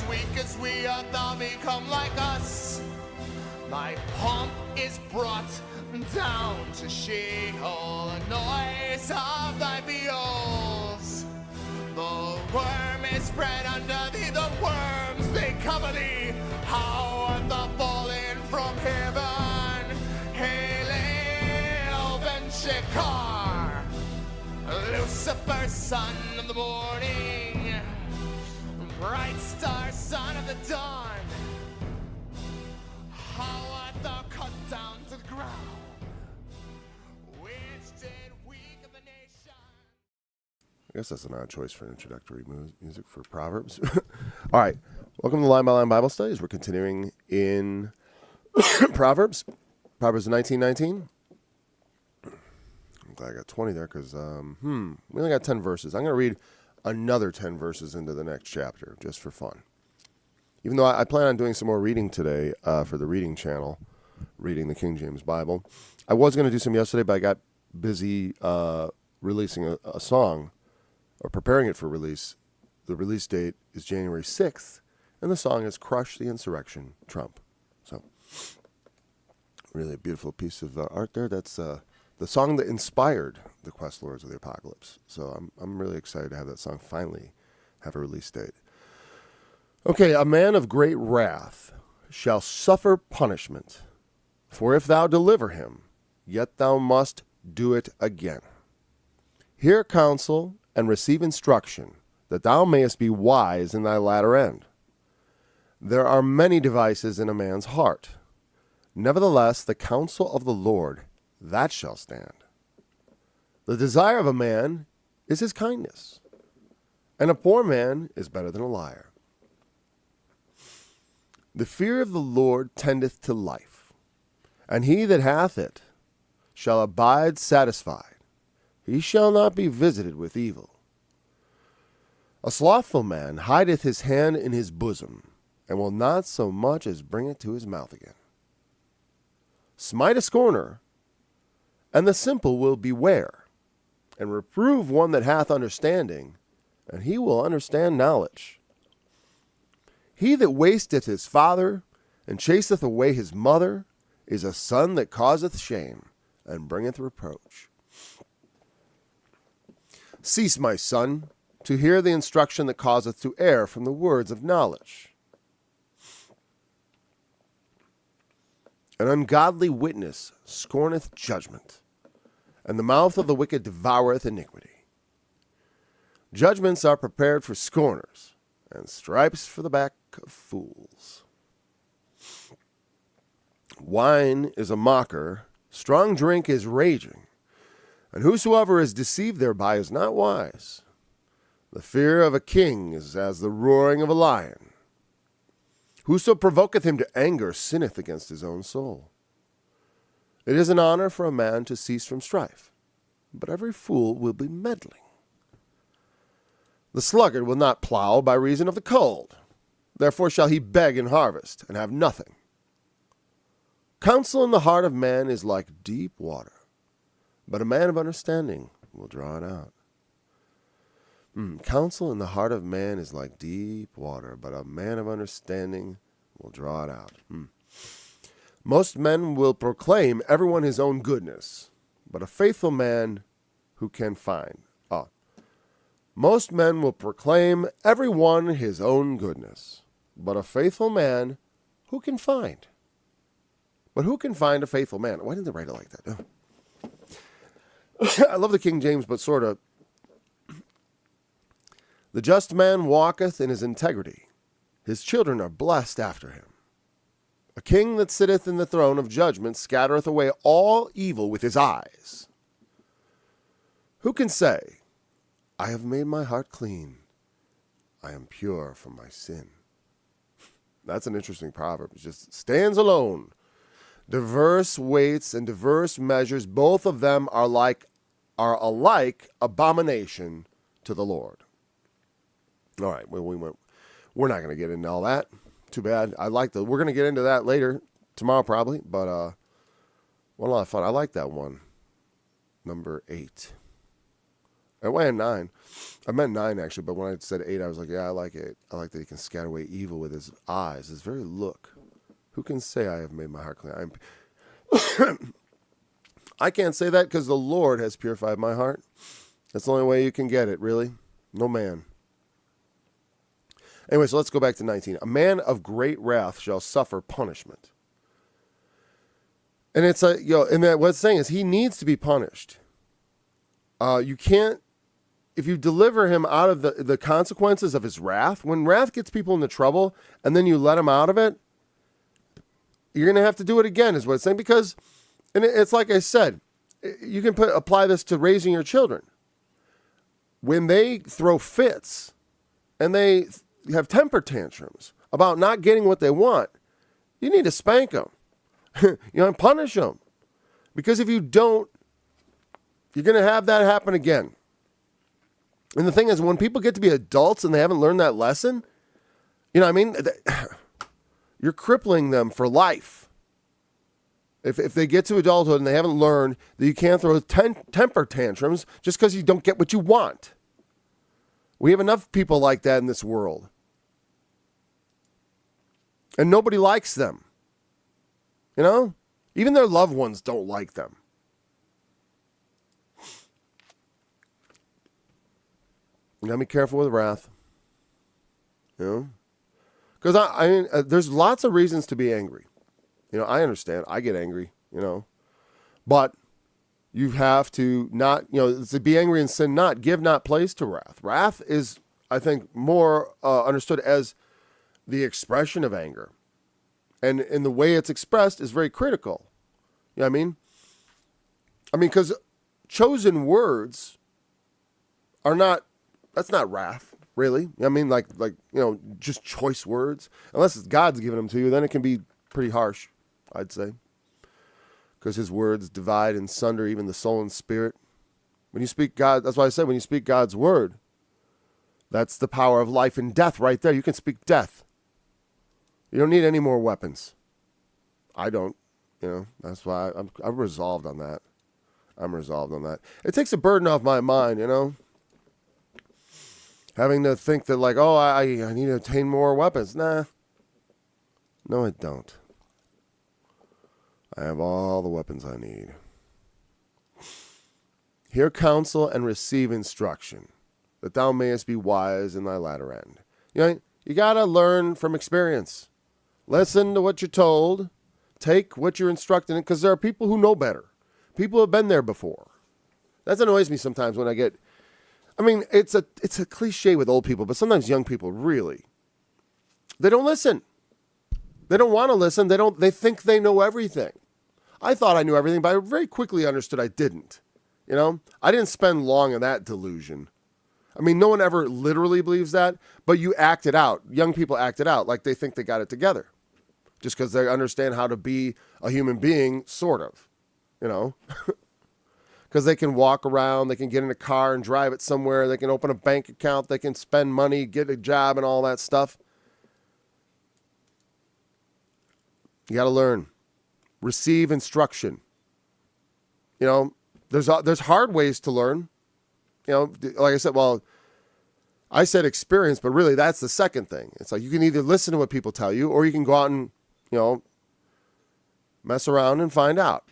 weak as we art thou become like us. Thy pomp is brought down to Sheol, a noise of thy beals. The worm is spread under thee, the worms they cover thee. How art thou fallen from heaven, Halel ben Shekar, Lucifer, son of the morning, bright star, son of the dawn. How art thou cut down to the ground, which did weaken the nation. I guess that's an odd choice for introductory music for Proverbs. All right. Welcome to Line by Line Bible Studies. We're continuing in Proverbs. Proverbs 19:19. I'm glad I got 20 there because we only got 10 verses. I'm going to read another 10 verses into the next chapter just for fun. Even though I plan on doing some more reading today for the reading channel, reading the King James Bible. I was going to do some yesterday, but I got busy releasing a song, or preparing it for release. The release date is January 6th, and the song is Crush the Insurrection, Trump. So, really a beautiful piece of art there. That's the song that inspired the Quest Lords of the Apocalypse. So I'm really excited to have that song finally have a release date. Okay, a man of great wrath shall suffer punishment, for if thou deliver him, yet thou must do it again. Hear counsel and receive instruction, that thou mayest be wise in thy latter end. There are many devices in a man's heart. Nevertheless, the counsel of the Lord, that shall stand. The desire of a man is his kindness, and a poor man is better than a liar. The fear of the Lord tendeth to life, and he that hath it shall abide satisfied. He shall not be visited with evil. A slothful man hideth his hand in his bosom, and will not so much as bring it to his mouth again. Smite a scorner, and the simple will beware, and reprove one that hath understanding, and he will understand knowledge. He that wasteth his father, and chaseth away his mother, is a son that causeth shame, and bringeth reproach. Cease, my son, to hear the instruction that causeth to err from the words of knowledge. An ungodly witness scorneth judgment, and the mouth of the wicked devoureth iniquity. Judgments are prepared for scorners, and stripes for the back of fools. Wine is a mocker, strong drink is raging, and whosoever is deceived thereby is not wise. The fear of a king is as the roaring of a lion. Whoso provoketh him to anger sinneth against his own soul. It is an honor for a man to cease from strife, but every fool will be meddling. The sluggard will not plow by reason of the cold. Therefore shall he beg in harvest, and have nothing. Counsel in the heart of man is like deep water, but a man of understanding will draw it out. Counsel in the heart of man is like deep water, but a man of understanding will draw it out. Most men will proclaim everyone his own goodness, but a faithful man who can find. Most men will proclaim every one his own goodness, but a faithful man who can find? But who can find a faithful man? Why didn't they write it like that? I love the King James, but sort of. The just man walketh in his integrity. His children are blessed after him. A king that sitteth in the throne of judgment scattereth away all evil with his eyes. Who can say, I have made my heart clean. I am pure from my sin. That's an interesting proverb. It just stands alone. Diverse weights and diverse measures, both of them are alike abomination to the Lord. All right, we're not going to get into all that. Too bad. We're going to get into that later, tomorrow probably, but what a lot of fun. I like that one. Number 8. I went 9. I meant 9 actually, but when I said 8, I was like, yeah, I like 8. I like that he can scatter away evil with his eyes, his very look. Who can say I have made my heart clean? I can't say that because the Lord has purified my heart. That's the only way you can get it, really. No man. Anyway, so let's go back to 19. A man of great wrath shall suffer punishment. And it's and what it's saying is he needs to be punished. You can't, if you deliver him out of the consequences of his wrath, when wrath gets people into trouble and then you let them out of it, you're going to have to do it again, is what it's saying. Because, and it's like I said, you can apply this to raising your children. When they throw fits and they have temper tantrums about not getting what they want, you need to spank them, and punish them. Because if you don't, you're going to have that happen again. And the thing is, when people get to be adults and they haven't learned that lesson, you know what I mean? You're crippling them for life. If they get to adulthood and they haven't learned that you can't throw temper tantrums just because you don't get what you want. We have enough people like that in this world. And nobody likes them. You know? Even their loved ones don't like them. You gotta be careful with wrath. You know? Because I mean, there's lots of reasons to be angry. You know, I understand. I get angry, But you have to not, to be angry and sin not, give not place to wrath. Wrath is, I think, more understood as the expression of anger. And in the way it's expressed is very critical. You know what I mean? Because chosen words are not, that's not wrath, really. I mean, just choice words. Unless God's given them to you, then it can be pretty harsh, I'd say. Because his words divide and sunder even the soul and spirit. When you speak God, that's why I said when you speak God's word, that's the power of life and death right there. You can speak death. You don't need any more weapons. I don't, that's why I'm resolved on that. I'm resolved on that. It takes a burden off my mind, Having to think that I need to obtain more weapons. Nah. No, I don't. I have all the weapons I need. Hear counsel and receive instruction, that thou mayest be wise in thy latter end. You got to learn from experience. Listen to what you're told. Take what you're instructed in, because there are people who know better. People who have been there before. That annoys me sometimes when I get... it's a cliche with old people, but sometimes young people really, they don't listen. They don't want to listen. They think they know everything. I thought I knew everything, but I very quickly understood I didn't. I didn't spend long in that delusion. No one ever literally believes that, but you act it out. Young people act it out like they think they got it together. Just because they understand how to be a human being, sort of. Because they can walk around, they can get in a car and drive it somewhere, they can open a bank account, they can spend money, get a job and all that stuff. You got to learn. Receive instruction. There's hard ways to learn. Like I said, I said experience, but really that's the second thing. It's like you can either listen to what people tell you or you can go out and, mess around and find out.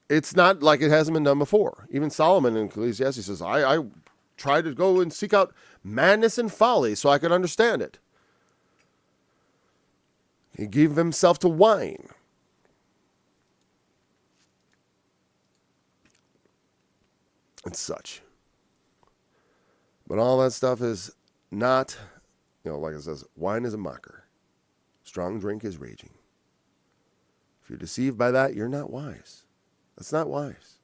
It's not like it hasn't been done before. Even Solomon in Ecclesiastes says, I tried to go and seek out madness and folly so I could understand it. He gave himself to wine. And such. But all that stuff is not, like it says, wine is a mocker. Strong drink is raging. If you're deceived by that, you're not wise. That's not wise.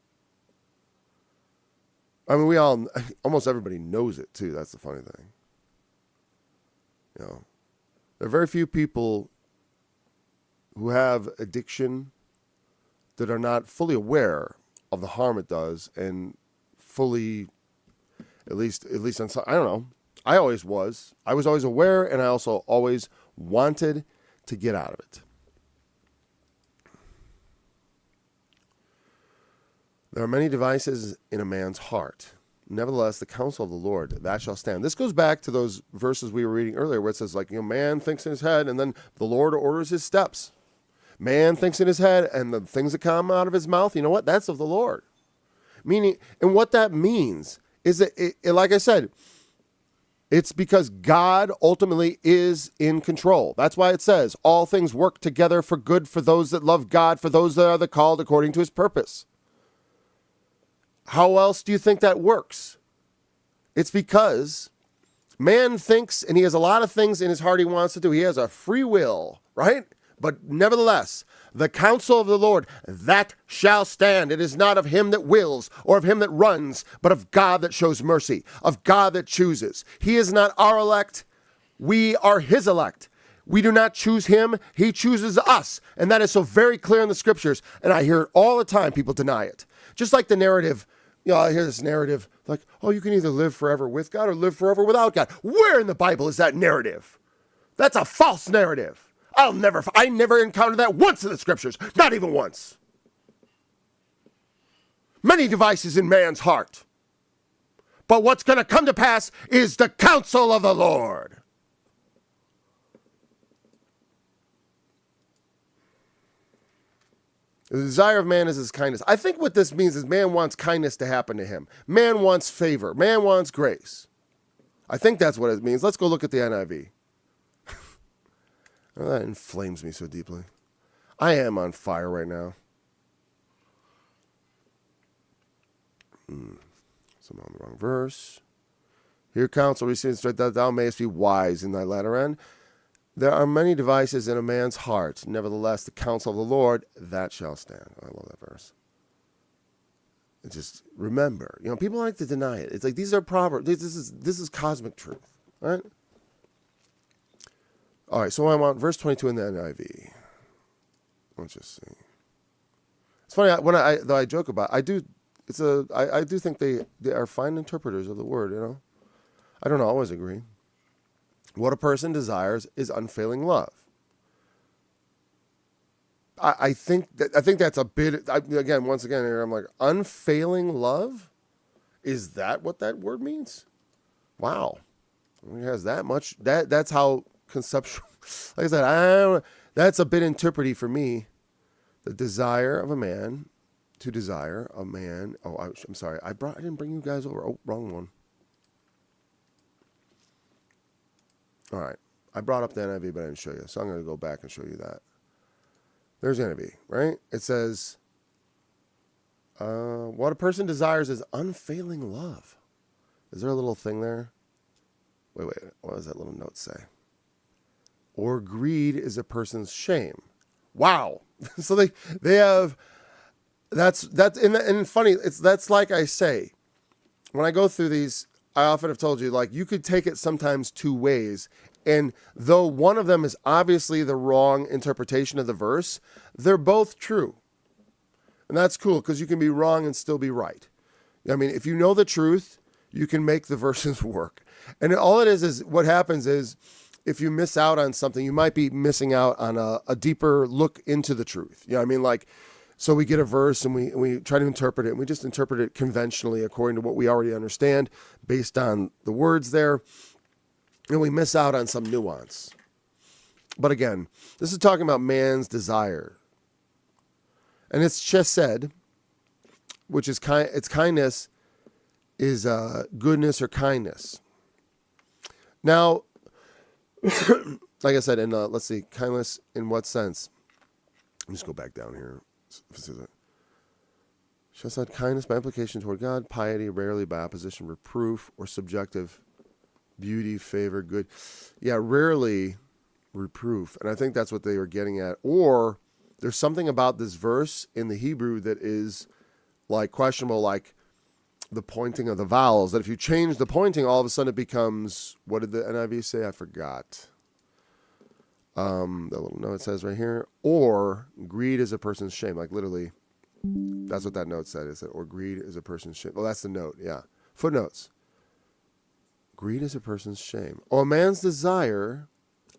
Almost everybody knows it too. That's the funny thing. There are very few people who have addiction that are not fully aware of the harm it does and fully, at least on some, I don't know. I always was. I was always aware, and I also always wanted to get out of it. There are many devices in a man's heart. Nevertheless, the counsel of the Lord, that shall stand. This goes back to those verses we were reading earlier where it says, like, man thinks in his head and then the Lord orders his steps. Man thinks in his head and the things that come out of his mouth, you know what? That's of the Lord. Meaning, and what that means is that, like I said, it's because God ultimately is in control. That's why it says, all things work together for good for those that love God, for those that are the called according to his purpose. How else do you think that works? It's because man thinks, and he has a lot of things in his heart he wants to do. He has a free will, right? But nevertheless, the counsel of the Lord, that shall stand. It is not of him that wills or of him that runs, but of God that shows mercy, of God that chooses. He is not our elect. We are his elect. We do not choose him. He chooses us. And that is so very clear in the scriptures. And I hear it all the time. People deny it. Just like the narrative, I hear this narrative like, oh, you can either live forever with God or live forever without God. Where in the Bible is that narrative? That's a false narrative. I never encountered that once in the scriptures. Not even once. Many devices in man's heart. But what's going to come to pass is the counsel of the Lord. The desire of man is his kindness. I think what this means is man wants kindness to happen to him. Man wants favor. Man wants grace. I think that's what it means. Let's go look at the NIV. Oh, that inflames me so deeply. I am on fire right now. So I'm on the wrong verse. Here counsel receives that thou mayest be wise in thy latter end. There are many devices in a man's heart. Nevertheless, the counsel of the Lord, that shall stand. I love that verse. Just remember, people like to deny it. It's like these are Proverbs. This is cosmic truth, right? All right, so I'm on verse 22 in the NIV. Let's just see. It's funny though I joke about it, I do think they are fine interpreters of the word. I don't always agree. What a person desires is unfailing love. I think that's a bit. Once again, here I'm like, unfailing love. Is that what that word means? Wow, it has that much. That's how conceptual. Like I said, that's a bit interpretive for me. The desire of a man to desire a man. Oh, I'm sorry. I didn't bring you guys over. Oh, wrong one. All right. I brought up the NIV, but I didn't show you. So I'm going to go back and show you that. There's NIV, right? It says, what a person desires is unfailing love. Is there a little thing there? Wait. What does that little note say? Or greed is a person's shame. Wow. So they have, that's, and funny, that's like I say, when I go through these, I often have told you, like, you could take it sometimes two ways. And though one of them is obviously the wrong interpretation of the verse, they're both true. And that's cool because you can be wrong and still be right. I mean, if you know the truth, you can make the verses work. And all it is what happens is if you miss out on something, you might be missing out on a deeper look into the truth. You know what I mean? Like, so we get a verse and we try to interpret it, and we just interpret it conventionally according to what we already understand based on the words there, and we miss out on some nuance. But again, this is talking about man's desire. And it's just said, which is its kindness is goodness or kindness. Now, like I said, let's see, kindness in what sense? Let me just go back down here. Shall said kindness by implication toward God, piety rarely by opposition, reproof, or subjective beauty, favor, good. Yeah, rarely reproof. And I think that's what they were getting at. Or there's something about this verse in the Hebrew that is like questionable, like the pointing of the vowels, that if you change the pointing, all of a sudden it becomes, what did the NIV say? I forgot. The little note says right here, or greed is a person's shame. Like literally, that's what that note said. It said, or greed is a person's shame. Well, that's the note. Yeah. Footnotes. Greed is a person's shame. Oh, a man's desire.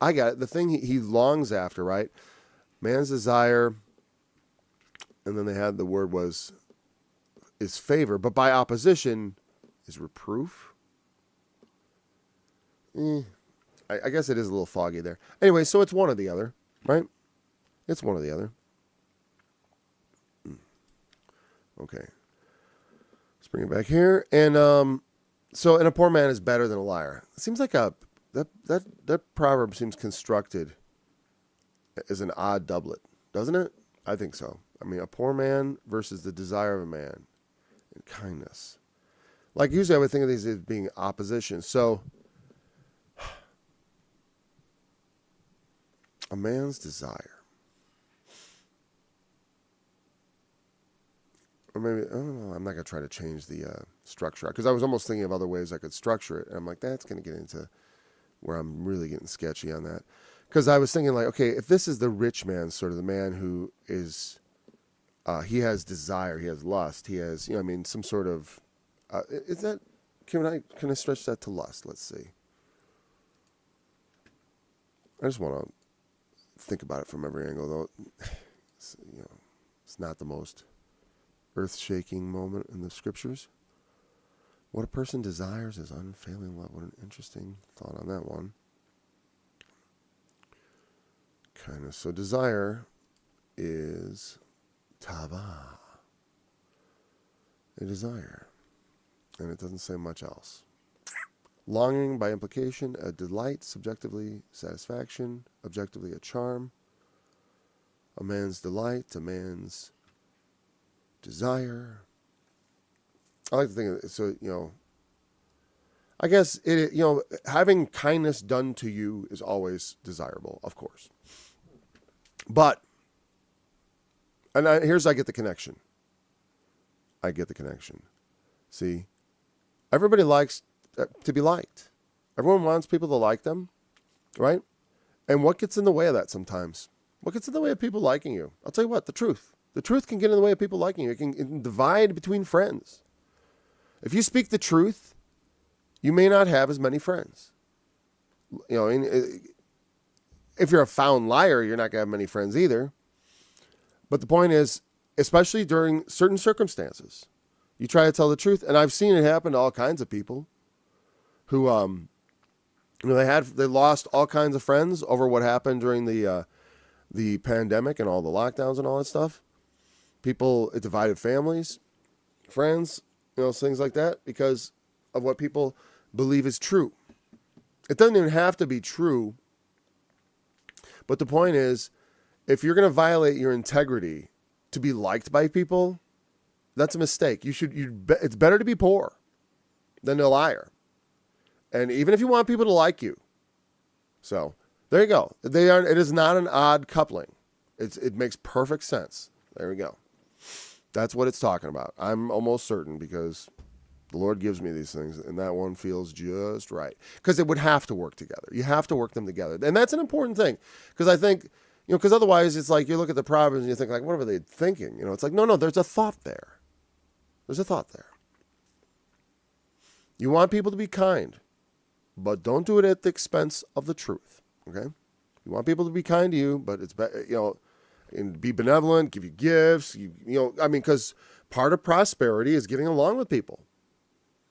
I got it. The thing he longs after, right? Man's desire. And then they had the word was is favor, but by opposition is reproof. I guess it is a little foggy there. Anyway, so it's one or the other, right? It's one or the other. Okay. Let's bring it back here. And and a poor man is better than a liar. It seems like that proverb seems constructed as an odd doublet, doesn't it? I think so. I mean, a poor man versus the desire of a man and kindness. Like usually I would think of these as being opposition. So a man's desire. Or maybe, I don't know, I'm not going to try to change the structure. Because I was almost thinking of other ways I could structure it. And I'm like, that's going to get into where I'm really getting sketchy on that. Because I was thinking like, okay, if this is the rich man, sort of the man who is, he has desire, he has lust, he has, some sort of, is that, can I stretch that to lust? Let's see. I just want to think about it from every angle, though. It's not the most earth-shaking moment in the scriptures. What a person desires is unfailing love. What an interesting thought on that one. Kindness. So desire is tava. A desire. And it doesn't say much else. Longing, by implication, a delight, subjectively satisfaction, objectively a charm. A man's delight, a man's desire. I like to think of it, so, I guess, having kindness done to you is always desirable, of course. But, here's I get the connection. See, everybody likes to be liked. Everyone wants people to like them, right? And what gets in the way of that sometimes? What gets in the way of people liking you? I'll tell you what, the truth. The truth can get in the way of people liking you. It can divide between friends. If you speak the truth, you may not have as many friends. If you're a found liar, you're not going to have many friends either. But the point is, especially during certain circumstances, you try to tell the truth. And I've seen it happen to all kinds of people who, they lost all kinds of friends over what happened during the pandemic and all the lockdowns and all that stuff. It divided families, friends, things like that because of what people believe is true. It doesn't even have to be true. But the point is, if you're going to violate your integrity to be liked by people, that's a mistake. It's better to be poor than a liar. And even if you want people to like you. So there you go. It is not an odd coupling. It makes perfect sense. There we go. That's what it's talking about. I'm almost certain because the Lord gives me these things, and that one feels just right. Because it would have to work together. You have to work them together. And that's an important thing. Because I think, because otherwise it's like you look at the Proverbs and you think, like, what were they thinking? It's like, no, there's a thought there. There's a thought there. You want people to be kind, but don't do it at the expense of the truth. Okay? You want people to be kind to you, but it's, and be benevolent, give you gifts, because part of prosperity is getting along with people.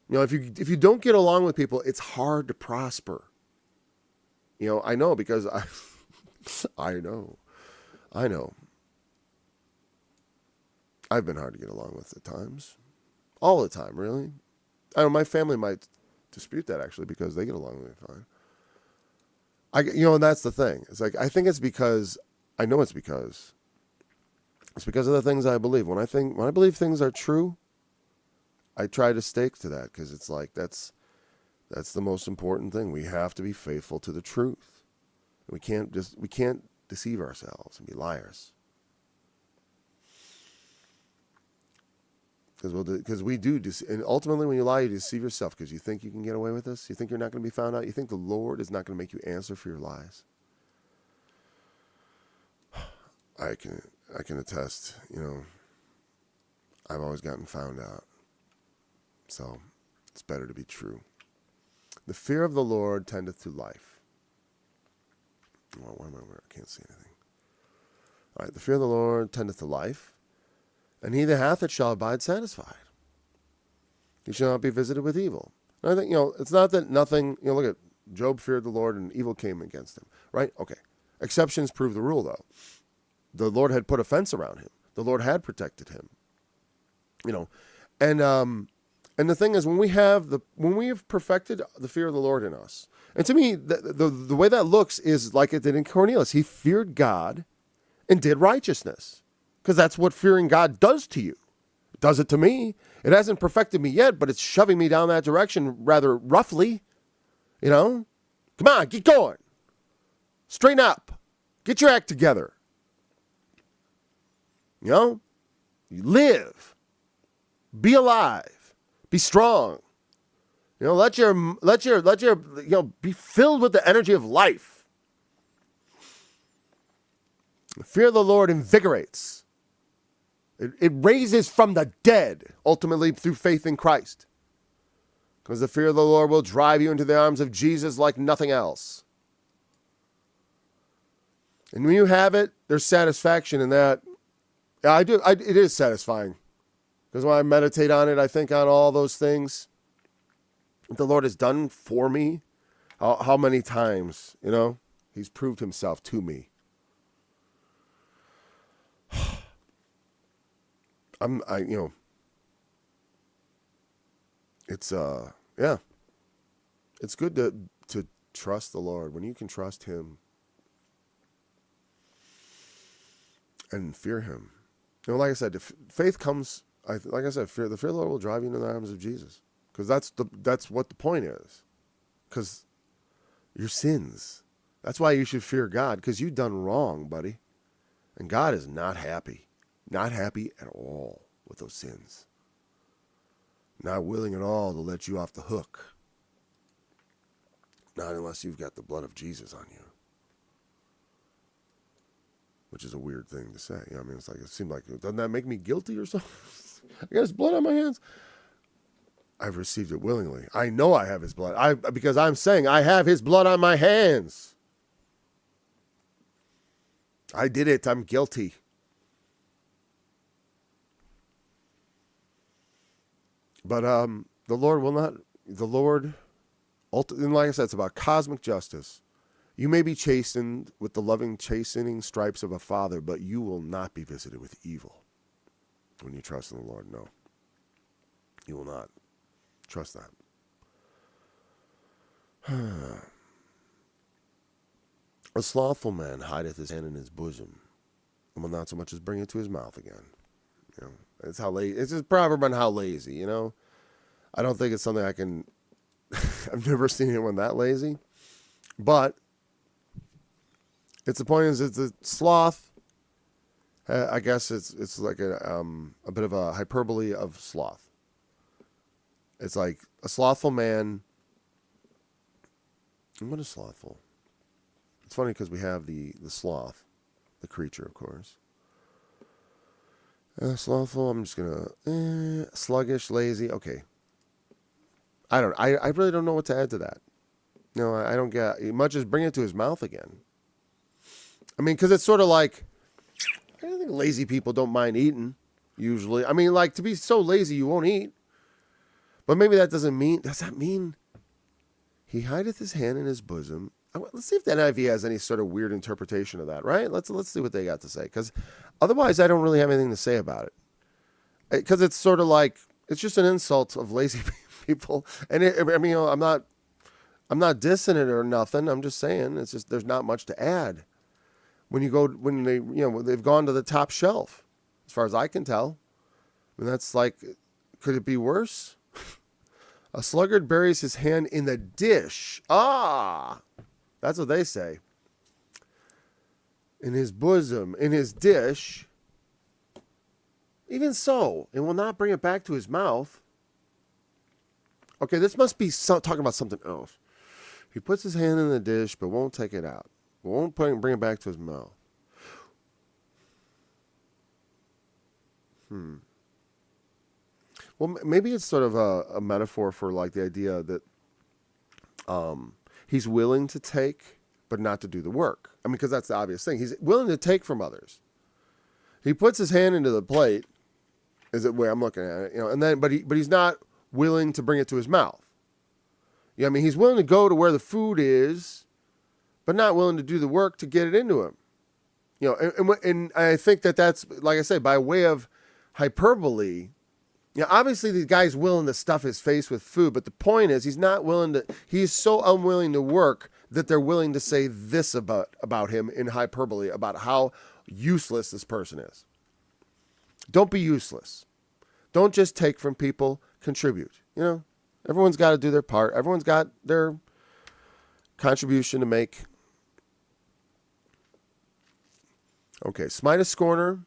If you don't get along with people, it's hard to prosper. I know because I know. I've been hard to get along with at times. All the time, really. I know my family might dispute that actually because they get along with me fine. And that's the thing. It's like, I think it's because of the things I believe. When I believe things are true, I try to stake to that because it's like that's the most important thing. We have to be faithful to the truth. We can't deceive ourselves and be liars. Because we do, and ultimately when you lie, you deceive yourself because you think you can get away with this. You think you're not going to be found out. You think the Lord is not going to make you answer for your lies. I can attest, I've always gotten found out. So it's better to be true. The fear of the Lord tendeth to life. Well, why am I where I can't see anything? All right, the fear of the Lord tendeth to life, and he that hath it shall abide satisfied. He shall not be visited with evil. And I think, it's not that nothing, look at Job feared the Lord and evil came against him, right? Okay. Exceptions prove the rule, though. The Lord had put a fence around him. The Lord had protected him. And the thing is, when we have perfected the fear of the Lord in us, and to me, the way that looks is like it did in Cornelius. He feared God and did righteousness, because that's what fearing God does to you. It does it to me. It hasn't perfected me yet, but it's shoving me down that direction rather roughly. Come on, get going. Straighten up. Get your act together. You live. Be alive. Be strong. Let your be filled with the energy of life. The fear of the Lord invigorates. It raises from the dead, ultimately through faith in Christ. Because the fear of the Lord will drive you into the arms of Jesus like nothing else. And when you have it, there's satisfaction in that. Yeah, I do. It is satisfying. Because when I meditate on it, I think on all those things that the Lord has done for me. How many times, He's proved Himself to me. It's it's good to trust the Lord when you can trust Him and fear Him. Like I said, faith comes. Like I said, the fear of the Lord will drive you into the arms of Jesus, because that's what the point is. Because your sins. That's why you should fear God, because you've done wrong, buddy, and God is not happy at all with those sins. Not willing at all to let you off the hook. Not unless you've got the blood of Jesus on you. Which is a weird thing to say. It seemed like, doesn't that make me guilty or something? I got His blood on my hands. I've received it willingly. I know I have His blood. Because I'm saying I have His blood on my hands. I did it. I'm guilty. But the Lord will not. The Lord, and like I said, it's about cosmic justice. You may be chastened with the loving chastening stripes of a father, but you will not be visited with evil when you trust in the Lord. No, you will not. Trust that. A slothful man hideth his hand in his bosom, and will not so much as bring it to his mouth again. It's how lazy. It's just a proverb on how lazy. I don't think it's something I can. I've never seen anyone that lazy, but it's the point is it's a sloth. I guess it's like a bit of a hyperbole of sloth. It's like a slothful man. And what is slothful? It's funny because we have the sloth, the creature, of course. Slothful, I'm just gonna sluggish, lazy. Okay. I really don't know what to add to that. I don't get much as bring it to his mouth again. Because it's sort of like, I think lazy people don't mind eating usually. To be so lazy you won't eat. But maybe does that mean he hideth his hand in his bosom? Let's see if the NIV has any sort of weird interpretation of that, right? Let's see what they got to say, because otherwise I don't really have anything to say about it. Because it's sort of like, it's just an insult of lazy people. And I'm not dissing it or nothing. I'm just saying it's just there's not much to add. When they've gone to the top shelf, as far as I can tell. That's like, could it be worse? A sluggard buries his hand in the dish. That's what they say. In his bosom, in his dish. Even so, and will not bring it back to his mouth. Okay, this must be talking about something else. He puts his hand in the dish, but won't take it out. Won't bring it back to his mouth. Well, maybe it's sort of a metaphor for like the idea that he's willing to take, but not to do the work. Because that's the obvious thing. He's willing to take from others. He puts his hand into the plate, is the way I'm looking at it, and then, but he's not willing to bring it to his mouth. Yeah, I mean, he's willing to go to where the food is, but not willing to do the work to get it into him. You know, and I think that's, like I say, by way of hyperbole. You know, obviously the guy's willing to stuff his face with food, but the point is he's so unwilling to work that they're willing to say this about him in hyperbole, about how useless this person is. Don't be useless. Don't just take from people, contribute. You know, everyone's got to do their part. Everyone's got their contribution to make. Okay, smite a scorner,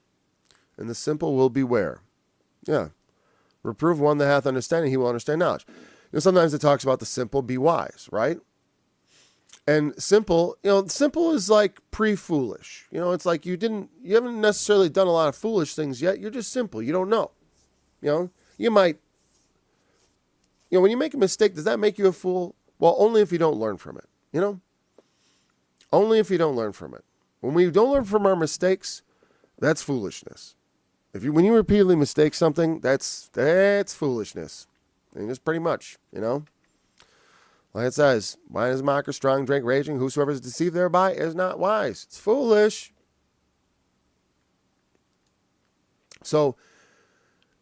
and the simple will beware. Yeah. Reprove one that hath understanding, he will understand knowledge. You know, sometimes it talks about the simple, be wise, right? And simple is like pre-foolish. You know, it's like you haven't necessarily done a lot of foolish things yet. You're just simple. You don't know. You know, when you make a mistake, does that make you a fool? Well, only if you don't learn from it, you know? Only if you don't learn from it. When we don't learn from our mistakes, that's foolishness. When you repeatedly mistake something, that's foolishness. And just pretty much, you know? Like it says, wine is mocker, strong drink, raging. Whosoever is deceived thereby is not wise. It's foolish. So,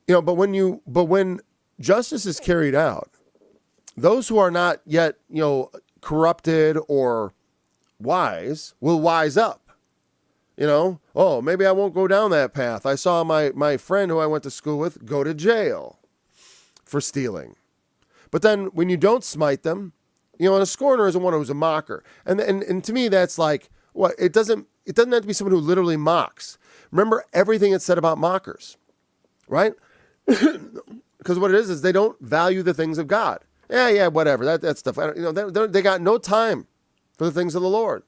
you know, but when justice is carried out, those who are not yet, you know, corrupted or wise will wise up. You know, oh, maybe I won't go down that path. I saw my friend who I went to school with go to jail for stealing. But then when you don't smite them, you know, and a scorner is one who's a mocker. And to me, that's like, what? It doesn't have to be someone who literally mocks. Remember everything it's said about mockers, right? Because what it is they don't value the things of God. Yeah, whatever. That stuff. You know, they got no time for the things of the Lord.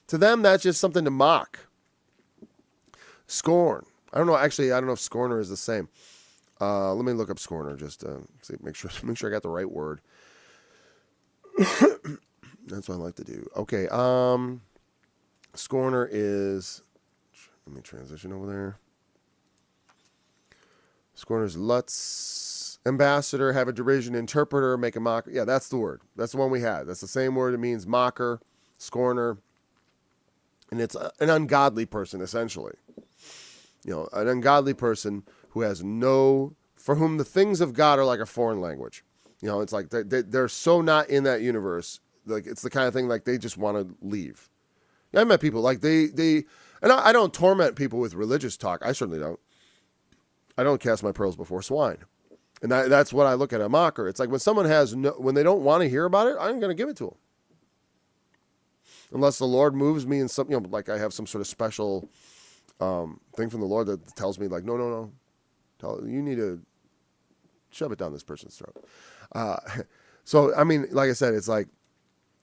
To them, that's just something to mock. Scorn. I don't know if scorner is the same. Let me look up scorner just to see, make sure I got the right word. That's what I like to do. Okay. Scorner is, let me transition over there. Scorner's Lutz, ambassador, have a derision, interpreter, make a mocker. Yeah, that's the word. That's the one we had. That's the same word. It means mocker, scorner. And it's an ungodly person, essentially. You know, an ungodly person who for whom the things of God are like a foreign language. You know, it's like they're so not in that universe. Like, it's the kind of thing like they just want to leave. Yeah, I met people like and I don't torment people with religious talk. I certainly don't. I don't cast my pearls before swine. And that's what I look at a mocker. It's like when someone when they don't want to hear about it, I'm going to give it to them. Unless the Lord moves me in some, you know, like I have some sort of special thing from the Lord that tells me, like, no. You need to shove it down this person's throat. So, I mean, like I said, it's like,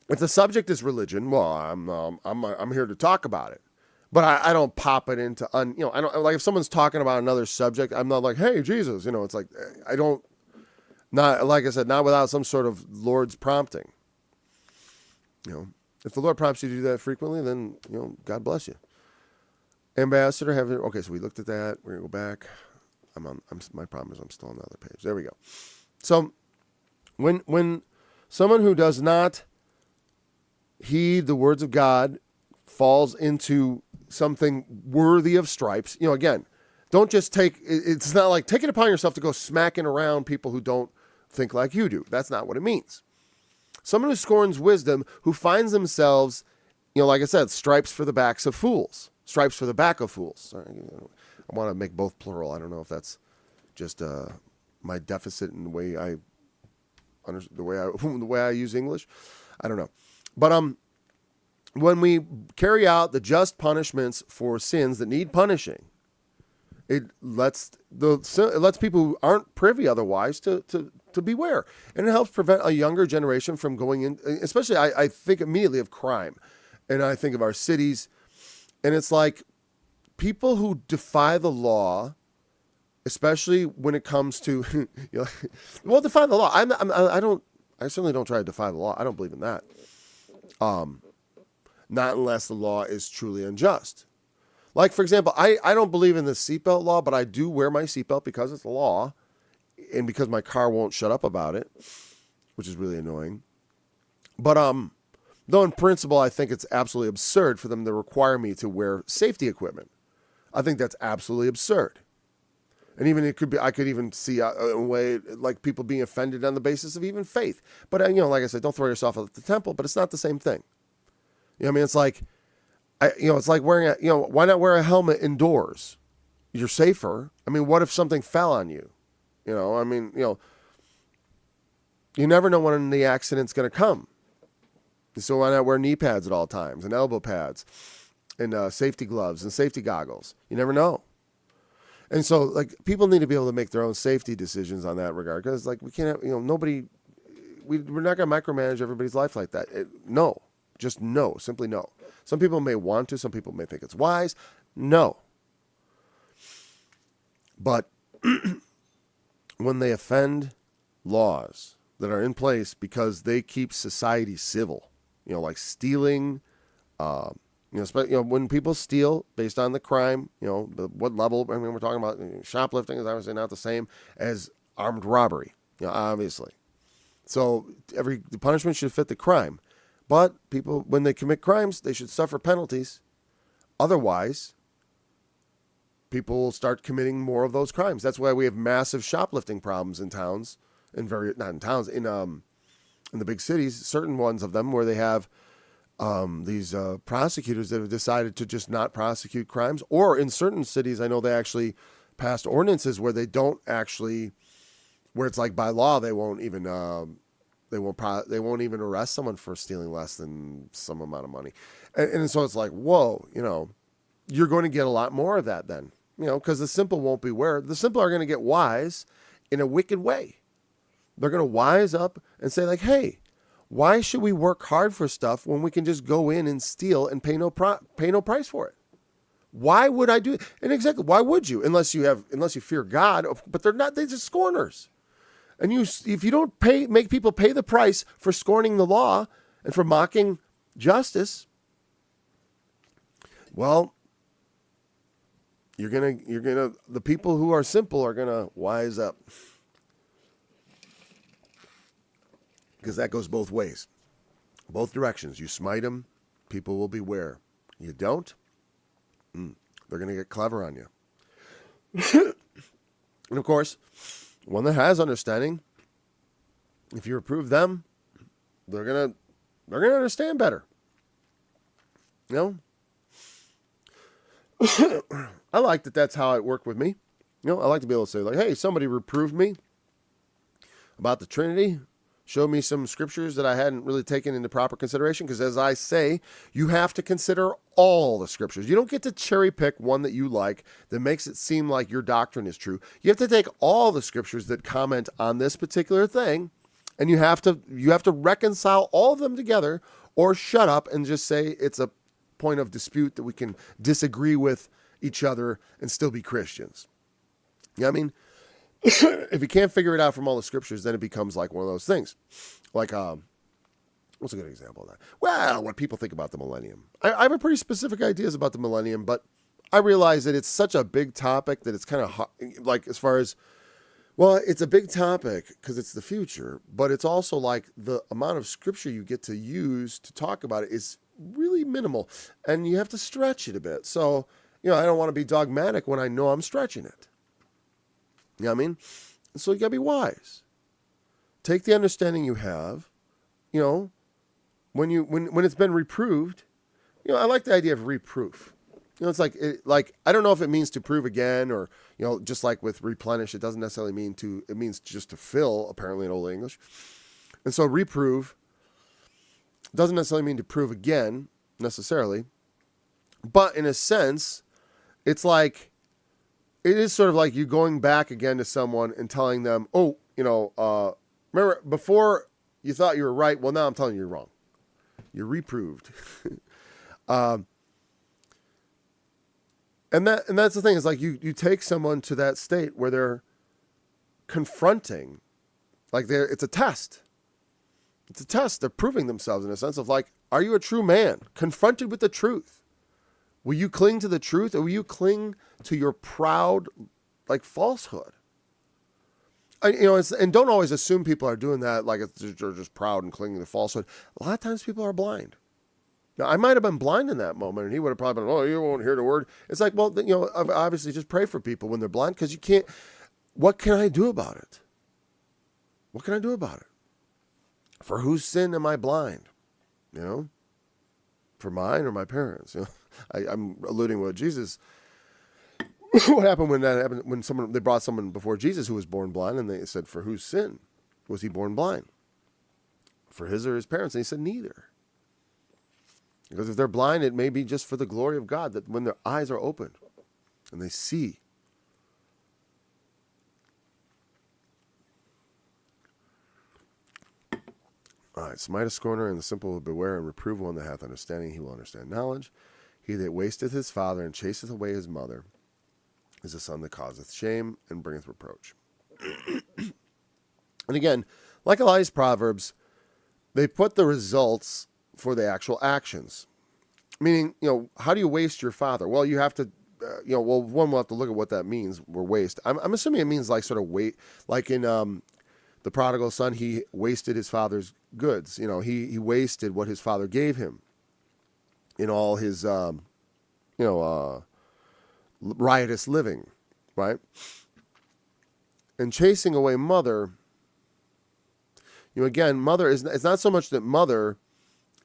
if the subject is religion, well, I'm here to talk about it. But I don't pop it into, I don't, like if someone's talking about another subject, I'm not like, hey, Jesus, you know, it's like, like I said, not without some sort of Lord's prompting. You know, if the Lord prompts you to do that frequently, then, you know, God bless you. Ambassador, okay, so we looked at that. We're going to go back. My problem is I'm still on the other page. There we go. So when someone who does not heed the words of God falls into something worthy of stripes, you know, again, don't just it's not like take it upon yourself to go smacking around people who don't think like you do. That's not what it means. Someone who scorns wisdom, who finds themselves, you know, like I said, stripes for the backs of fools. Stripes for the back of fools. Sorry, I want to make both plural. I don't know if that's just my deficit in the way I use English. I don't know. But when we carry out the just punishments for sins that need punishing, it lets people who aren't privy otherwise to beware. And it helps prevent a younger generation from going in, especially I think immediately of crime. And I think of our cities. And it's like people who defy the law, especially when it comes to, defy the law. I certainly don't try to defy the law. I don't believe in that. Not unless the law is truly unjust. Like, for example, I don't believe in the seatbelt law, but I do wear my seatbelt because it's the law. and because my car won't shut up about it, which is really annoying. But though in principle, I think it's absolutely absurd for them to require me to wear safety equipment. I think that's absolutely absurd. And even it could be, I could even see a way like people being offended on the basis of even faith. But like I said, don't throw yourself at the temple. But it's not the same thing. You know what I mean? It's like, it's like wearing why not wear a helmet indoors? You're safer. I mean, what if something fell on you? You never know when the accident's going to come. So why not wear knee pads at all times and elbow pads and safety gloves and safety goggles? You never know. And so, like, people need to be able to make their own safety decisions on that regard, because, like, we can't have, nobody, we're not going to micromanage everybody's life like that. No, just no, simply no. Some people may want to, some people may think it's wise. No. But when they offend laws that are in place because they keep society civil, like stealing, when people steal based on the crime, what level, I mean, we're talking about shoplifting is obviously not the same as armed robbery, obviously. So the punishment should fit the crime. But people, when they commit crimes, they should suffer penalties. Otherwise, people will start committing more of those crimes. That's why we have massive shoplifting problems in towns, in the big cities, certain ones of them where they have these prosecutors that have decided to just not prosecute crimes. Or in certain cities, I know they actually passed ordinances where they don't actually, where it's like by law they won't even arrest someone for stealing less than some amount of money. And so it's like, whoa, you're going to get a lot more of that then, because the simple won't be where. The simple are going to get wise in a wicked way. They're going to wise up and say, like, hey, why should we work hard for stuff when we can just go in and steal and pay no price for it? Why would I do it? And exactly, why would you? Unless you fear God, but they're just scorners. And if you don't make people pay the price for scorning the law and for mocking justice, well, the people who are simple are gonna wise up. Because that goes both ways, both directions. You smite them, people will beware. You don't, they're going to get clever on you. And of course, one that has understanding, if you reprove them, they're going to understand better. I like that. That's how it worked with me. I like to be able to say, like, hey, somebody reproved me about the Trinity. Show me some scriptures that I hadn't really taken into proper consideration. Because as I say, you have to consider all the scriptures. You don't get to cherry pick one that you like that makes it seem like your doctrine is true. You have to take all the scriptures that comment on this particular thing, and you have to reconcile all of them together, or shut up and just say it's a point of dispute that we can disagree with each other and still be Christians. You know what I mean? If you can't figure it out from all the scriptures, then it becomes like one of those things. Like, what's a good example of that? Well, what people think about the millennium. I have a pretty specific ideas about the millennium, but I realize that it's such a big topic that it's kind of like, as far as, well, it's a big topic because it's the future, but it's also like the amount of scripture you get to use to talk about it is really minimal, and you have to stretch it a bit. So, I don't want to be dogmatic when I know I'm stretching it. You know what I mean? So you got to be wise. Take the understanding you have, when it's been reproved. I like the idea of reproof. It's like I don't know if it means to prove again, or just like with replenish, it doesn't necessarily mean to. It means just to fill, apparently in Old English. And so reprove doesn't necessarily mean to prove again necessarily, but in a sense, it's like. It is sort of like you going back again to someone and telling them, remember before you thought you were right. Well, now I'm telling you you're wrong. You're reproved. And that's the thing. Is like you take someone to that state where they're confronting, like it's a test. It's a test. They're proving themselves in a sense of like, are you a true man? Confronted with the truth. Will you cling to the truth, or will you cling to your proud, like, falsehood? and don't always assume people are doing that like they're just proud and clinging to falsehood. A lot of times people are blind. Now, I might have been blind in that moment, and he would have probably been, oh, you won't hear the word. It's like, well, obviously just pray for people when they're blind, because you can't. What can I do about it? What can I do about it? For whose sin am I blind? For mine or my parents? I'm alluding to what Jesus. What happened when that happened? When they brought someone before Jesus who was born blind, and they said, for whose sin was he born blind? For his or his parents? And he said, neither. Because if they're blind, it may be just for the glory of God, that when their eyes are opened and they see. All right, smite a scorner, and the simple will beware, and reprove one that hath understanding, he will understand knowledge. He that wasteth his father and chaseth away his mother is a son that causeth shame and bringeth reproach. And again, like a lot of these proverbs, they put the results for the actual actions. Meaning, how do you waste your father? Well, you have to, one will have to look at what that means, waste. I'm assuming it means like sort of wait, like in the prodigal son, he wasted his father's goods. He wasted what his father gave him in all his, riotous living, right? And chasing away mother, again, mother it's not so much that mother,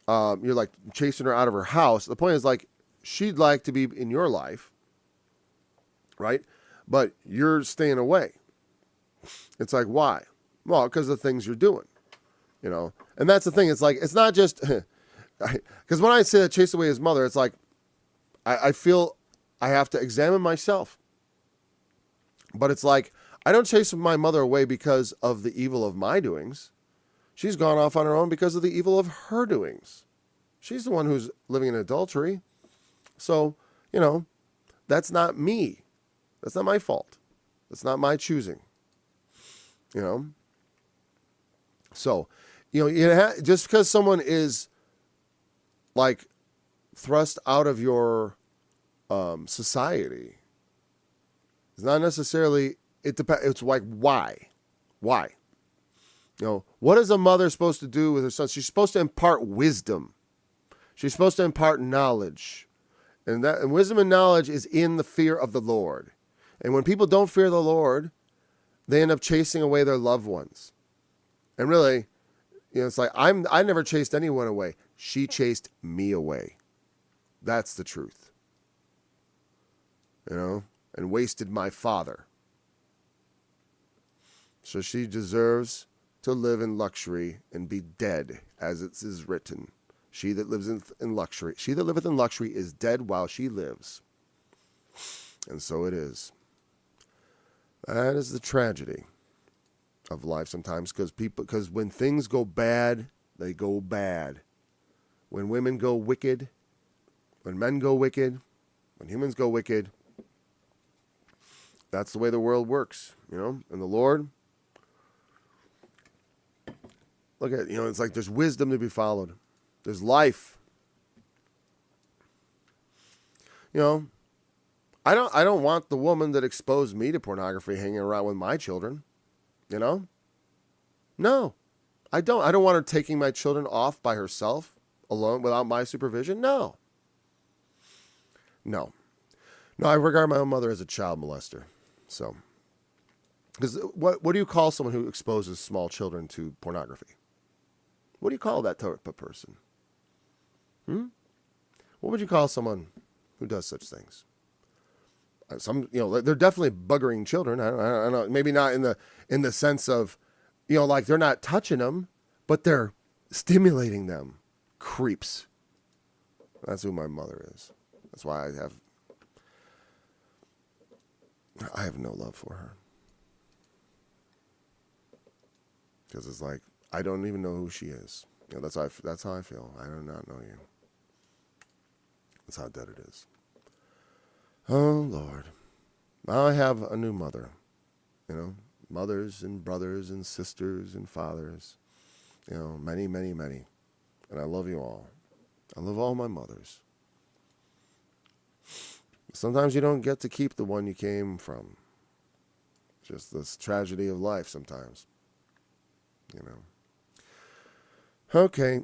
you're like chasing her out of her house. The point is, like, she'd like to be in your life, right? But you're staying away. It's like, why? Well, because of the things you're doing, And that's the thing. It's like, it's not just, because when I say that chase away his mother, it's like, I feel I have to examine myself. But it's like, I don't chase my mother away because of the evil of my doings. She's gone off on her own because of the evil of her doings. She's the one who's living in adultery. So, that's not me. That's not my fault. That's not my choosing. So, just because someone is like thrust out of your society, it's not necessarily, it depends. It's like, why? What is a mother supposed to do with her son? She's supposed to impart wisdom. She's supposed to impart knowledge. And wisdom and knowledge is in the fear of the Lord. And when people don't fear the Lord, they end up chasing away their loved ones. And really, it's like, I never chased anyone away. She chased me away. That's the truth. And wasted my father. So she deserves to live in luxury and be dead, as it is written. She that lives in luxury, she that liveth in luxury is dead while she lives. And so it is. That is the tragedy of life sometimes, because when things go bad, they go bad. When women go wicked, when men go wicked, when humans go wicked, that's the way the world works, And the Lord, look at, it's like there's wisdom to be followed. There's life. I don't want the woman that exposed me to pornography hanging around with my children. No, I don't. I don't want her taking my children off by herself, alone, without my supervision. No. I regard my own mother as a child molester. So, because what do you call someone who exposes small children to pornography? What do you call that type of person? What would you call someone who does such things? They're definitely buggering children. I don't know, maybe not in the sense of, like they're not touching them, but they're stimulating them. Creeps. That's who my mother is. That's why I have no love for her. Because it's like, I don't even know who she is. That's how I feel. I do not know you. That's how dead it is. Oh, Lord. Now I have a new mother. Mothers and brothers and sisters and fathers. Many, many, many. And I love you all. I love all my mothers. Sometimes you don't get to keep the one you came from. Just this tragedy of life sometimes. You know. Okay.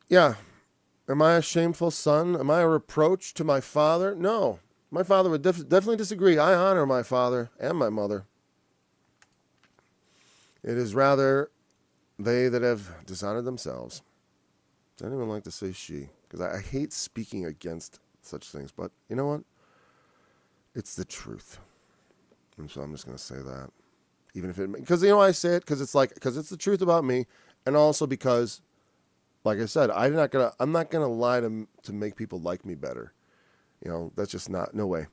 Yeah. Am I a shameful son? Am I a reproach to my father? No. My father would definitely disagree. I honor my father and my mother. It is rather they that have dishonored themselves. Does anyone like to say she? Because I hate speaking against such things. But you know what? It's the truth. And so I'm just going to say that. Even if it, because I say it because it's the truth about me, and also because, like I said, I'm not gonna lie to make people like me better. That's just no way.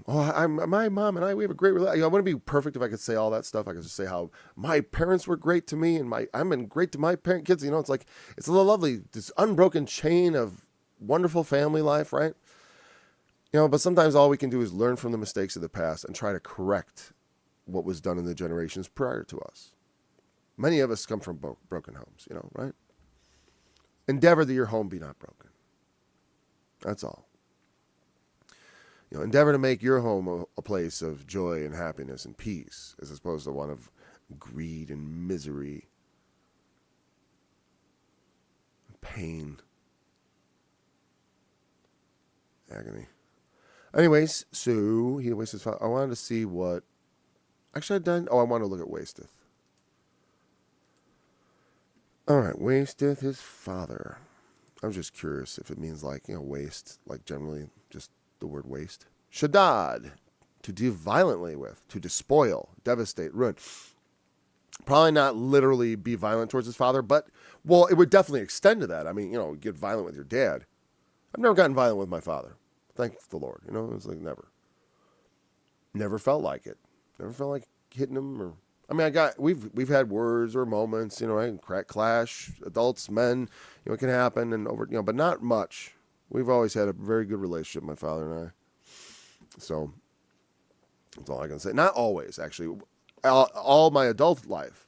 My mom and I, we have a great relationship. I wouldn't be perfect if I could say all that stuff. I could just say how my parents were great to me, and I'm been great to my kids. It's like it's a lovely, this unbroken chain of wonderful family life, right? But sometimes all we can do is learn from the mistakes of the past and try to correct what was done in the generations prior to us. Many of us come from broken homes, right? Endeavor that your home be not broken. That's all. Endeavor to make your home a place of joy and happiness and peace, as opposed to one of greed and misery, pain, agony. Anyways, so he wastes his father. I wanted to see what. Actually, I done. Oh, I want to look at wasteth. All right, wasteth his father. I was just curious if it means waste, like generally just the word waste. Shaddad, to deal violently with, to despoil, devastate, ruin. Probably not literally be violent towards his father, but, well, it would definitely extend to that. I mean, get violent with your dad. I've never gotten violent with my father. Thank the Lord. It's like never. Never felt like it. Never felt like hitting him or. I mean, we've had words or moments, right? Crack clash, adults, men, it can happen and over, but not much. We've always had a very good relationship, my father and I. So that's all I can say. Not always, actually. All my adult life.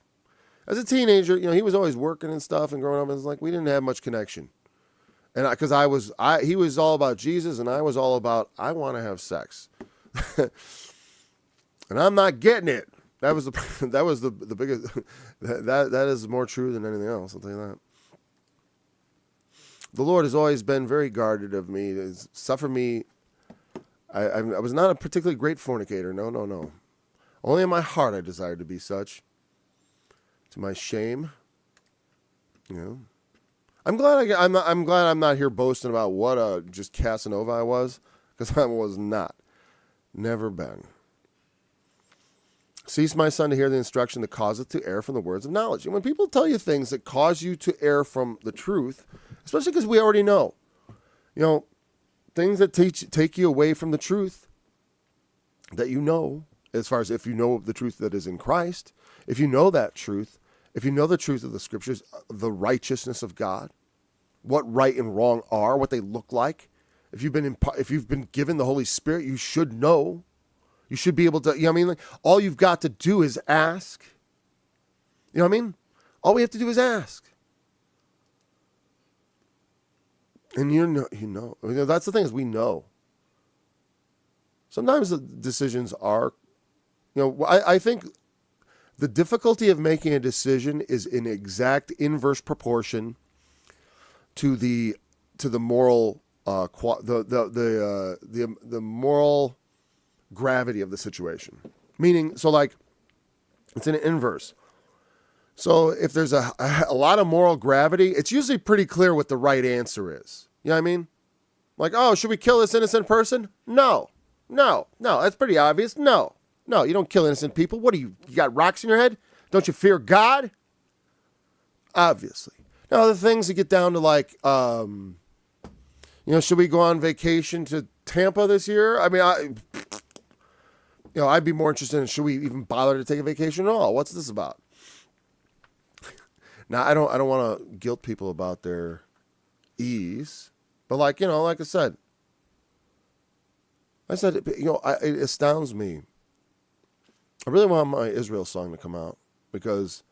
As a teenager, he was always working and stuff and growing up. And it's like we didn't have much connection. And because he was all about Jesus and I was all about I want to have sex, and I'm not getting it. That was the biggest. That is more true than anything else. I'll tell you that. The Lord has always been very guarded of me. He's suffered me. I was not a particularly great fornicator. No. Only in my heart I desired to be such. To my shame. I'm glad I'm glad I'm not here boasting about what a just Casanova I was, because I was not. Never been. Cease, my son, to hear the instruction that causeth to err from the words of knowledge. And when people tell you things that cause you to err from the truth, especially because we already know, things that take you away from the truth that as far as if you know the truth that is in Christ, if you know that truth, if you know the truth of the scriptures, the righteousness of God, what right and wrong are, what they look like, if you've been given the Holy Spirit, you should know. You should be able to, all you've got to do is ask. You know what I mean? All we have to do is ask. And that's the thing is we know. Sometimes the decisions are, I think the difficulty of making a decision is in exact inverse proportion to the moral, the moral gravity of the situation. Meaning, so it's an inverse. So if there's a lot of moral gravity, it's usually pretty clear what the right answer is. You know what I mean? Oh, should we kill this innocent person? No, that's pretty obvious. No, you don't kill innocent people. What you got rocks in your head? Don't you fear God? Obviously. Now, the things that get down to should we go on vacation to Tampa this year? I mean, I'd be more interested in should we even bother to take a vacation at all? What's this about? Now, I don't want to guilt people about their ease, but like I said, it astounds me. I really want my Israel song to come out because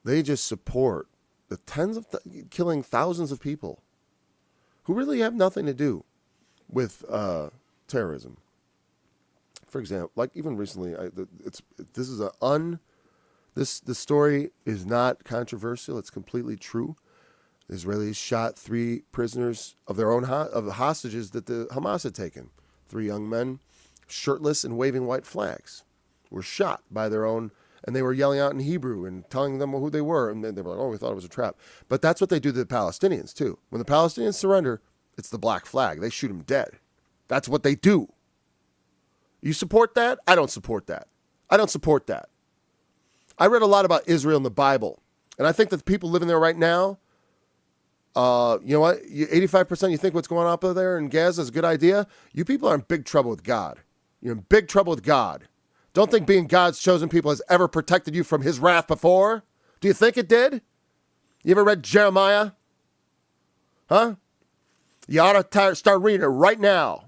they just support the killing thousands of people who really have nothing to do with terrorism. For example, like even recently, this story is not controversial. It's completely true. The Israelis shot 3 prisoners of their own of the hostages that the Hamas had taken. 3 young men, shirtless and waving white flags, were shot by their own, and they were yelling out in Hebrew and telling them who they were, and they were like, "Oh, we thought it was a trap." But that's what they do to the Palestinians too. When the Palestinians surrender, it's the black flag. They shoot them dead. That's what they do. You support that? I don't support that. I don't support that. I read a lot about Israel in the Bible, and I think that the people living there right now, you know what? 85% you think what's going on up there in Gaza is a good idea? You people are in big trouble with God. You're in big trouble with God. Don't think being God's chosen people has ever protected you from his wrath before. Do you think it did? You ever read Jeremiah? Huh? You ought to start reading it right now.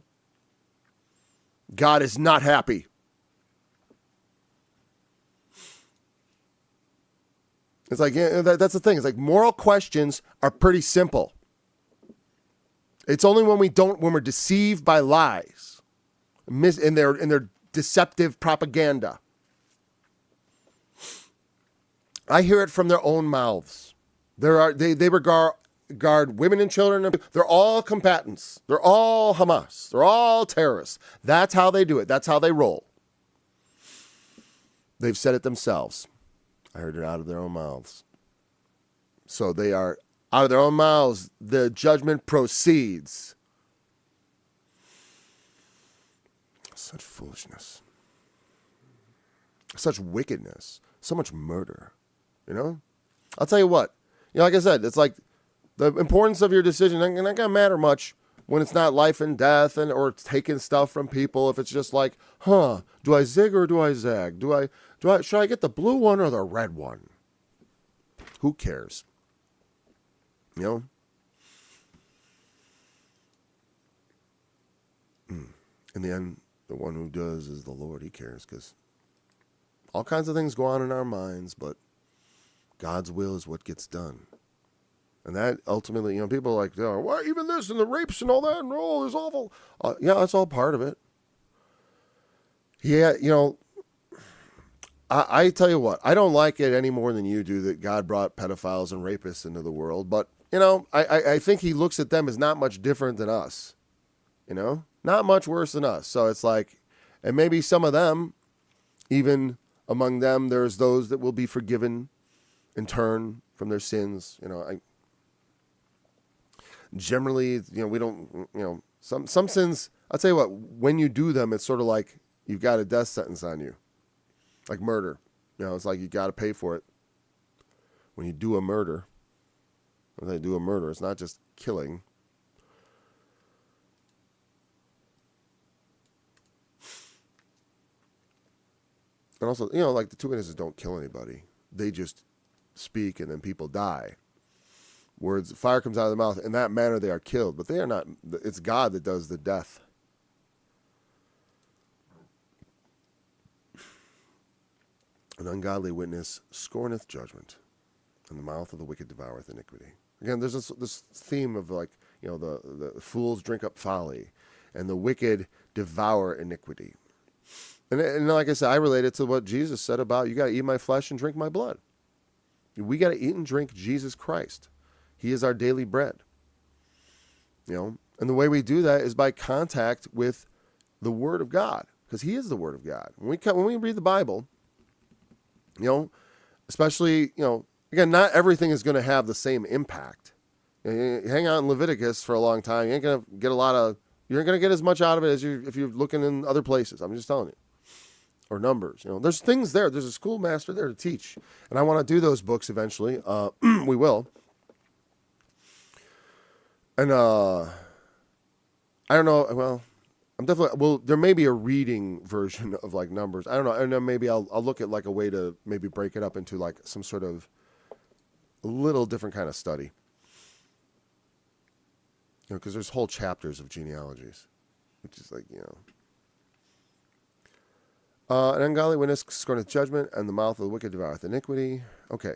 God is not happy. It's like, yeah, that's the thing. It's like moral questions are pretty simple. It's only when we're deceived by lies, in their deceptive propaganda. I hear it from their own mouths. They regard women and children. They're all combatants. They're all Hamas. They're all terrorists. That's how they do it. That's how they roll. They've said it themselves. I heard it out of their own mouths. So they are out of their own mouths. The judgment proceeds. Such foolishness. Such wickedness. So much murder. You know? I'll tell you what. You know, like I said, it's like the importance of your decision ain't not gonna matter much when it's not life and death or taking stuff from people. If it's just like, do I zig or do I zag? Should I get the blue one or the red one? Who cares? You know? In the end, the one who does is the Lord. He cares because all kinds of things go on in our minds, but God's will is what gets done. And that ultimately, you know, people are like, why even this and the rapes and all that and all this awful. Yeah, that's all part of it. Yeah, you know, I tell you what, I don't like it any more than you do that God brought pedophiles and rapists into the world. But, you know, I think he looks at them as not much different than us. You know, not much worse than us. So it's like, and maybe some of them, even among them, there's those that will be forgiven in turn from their sins. You know, generally, you know, we don't, you know, some sins, I'll tell you what, when you do them, it's sort of like you've got a death sentence on you. Like murder. You know, it's like you got to pay for it. When you do a murder, it's not just killing. And also, you know, like the 2 witnesses don't kill anybody. They just speak and then people die. Words, fire comes out of their mouth. In that manner, they are killed. But they are not. It's God that does the death. An ungodly witness scorneth judgment, and the mouth of the wicked devoureth iniquity. Again, there's this theme of like, you know, the fools drink up folly, and the wicked devour iniquity. And like I said, I relate it to what Jesus said about, you got to eat my flesh and drink my blood. We got to eat and drink Jesus Christ. He is our daily bread. You know, and the way we do that is by contact with the Word of God, because He is the Word of God. When we read the Bible, you know, especially, you know, again, not everything is going to have the same impact. You hang out in Leviticus for a long time, you ain't going to get you're going to get as much out of it as if you're looking in other places. I'm just telling you. Or Numbers, you know, there's things there. There's a schoolmaster there to teach. And I want to do those books eventually. We will. And I don't know. Well, there may be a reading version of like Numbers. I don't know. And then maybe I'll look at like a way to maybe break it up into like some sort of a little different kind of study. You know, because there's whole chapters of genealogies, which is like, you know. An ungodly witness scorneth judgment, and the mouth of the wicked devoureth iniquity. Okay.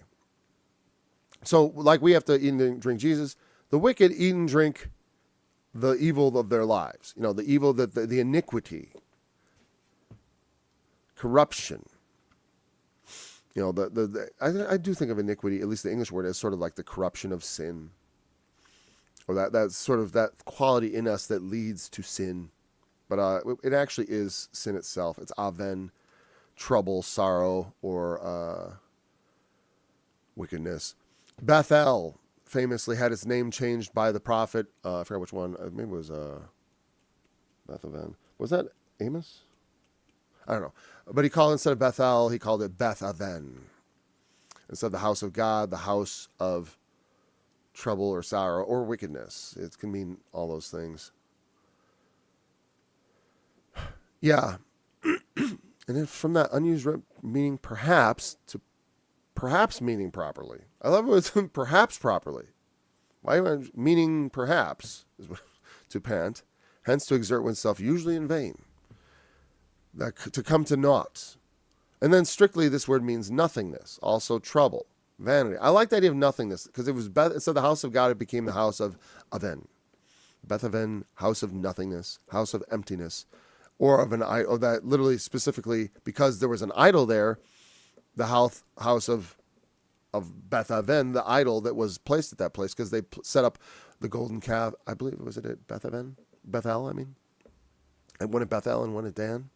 So, like we have to eat and drink Jesus, the wicked eat and drink the evil of their lives. You know, the evil, the iniquity. corruption. I do think of iniquity, at least the English word, as sort of like the corruption of sin, or that's sort of that quality in us that leads to sin. But it actually is sin itself. It's aven, trouble, sorrow, or wickedness. Bethel famously had its name changed by the prophet. I forgot which one. Maybe it was Bethaven. Was that Amos? I don't know. But he called, instead of Bethel, he called it Bethaven. Instead of the house of God, the house of trouble or sorrow or wickedness. It can mean all those things. Yeah. And then from that unused meaning perhaps to perhaps meaning properly. I love it with perhaps properly. Why am I meaning perhaps is what, to pant, hence to exert oneself usually in vain. That to come to naught. And then strictly this word means nothingness, also trouble, vanity. I like the idea of nothingness because it was instead of the house of God, it became the house of Aven. Bethaven, house of nothingness, house of emptiness, or of an idol. That literally specifically because there was an idol there, the house of Bethaven, the idol that was placed at that place, because they set up the golden calf. I believe was it at Bethaven, Bethel. I mean, and one at Bethel and one at Dan.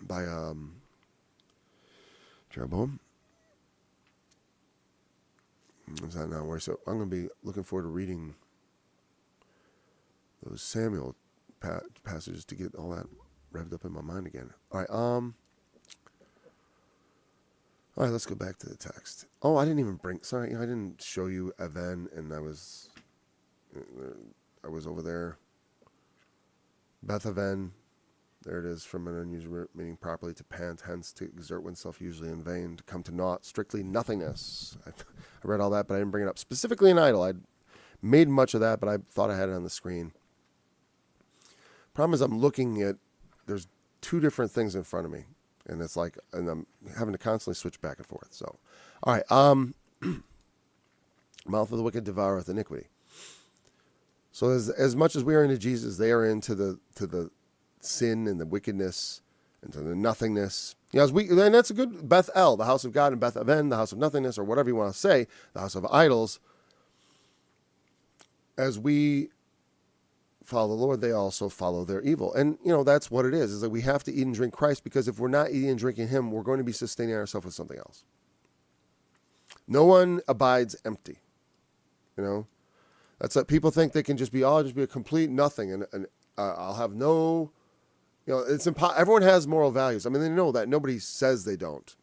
By Jeroboam. Is that not where? So I'm going to be looking forward to reading those Samuel passages to get all that revved up in my mind again. All right, let's go back to the text. Oh, I didn't even bring. Sorry, I didn't show you Aven, and I was over there. Bethaven. There it is, from an unusual meaning properly to pant, hence to exert oneself usually in vain, to come to naught, strictly nothingness. I read all that, but I didn't bring it up. Specifically an idol. I made much of that, but I thought I had it on the screen. Problem is I'm looking at, there's two different things in front of me, and it's like, and I'm having to constantly switch back and forth. So, all right, mouth of the wicked devoureth iniquity. So as much as we are into Jesus, they are into the sin and the wickedness and to the nothingness. And that's a good Bethel, the house of God, and Bethaven, the house of nothingness, or whatever you want to say, the house of idols. As we follow the Lord, they also follow their evil. And, that's what it is that we have to eat and drink Christ, because if we're not eating and drinking him, we're going to be sustaining ourselves with something else. No one abides empty. That's what people think they can just be, just be a complete nothing. And I'll have no, it's everyone has moral values. I mean, they know that. Nobody says they don't.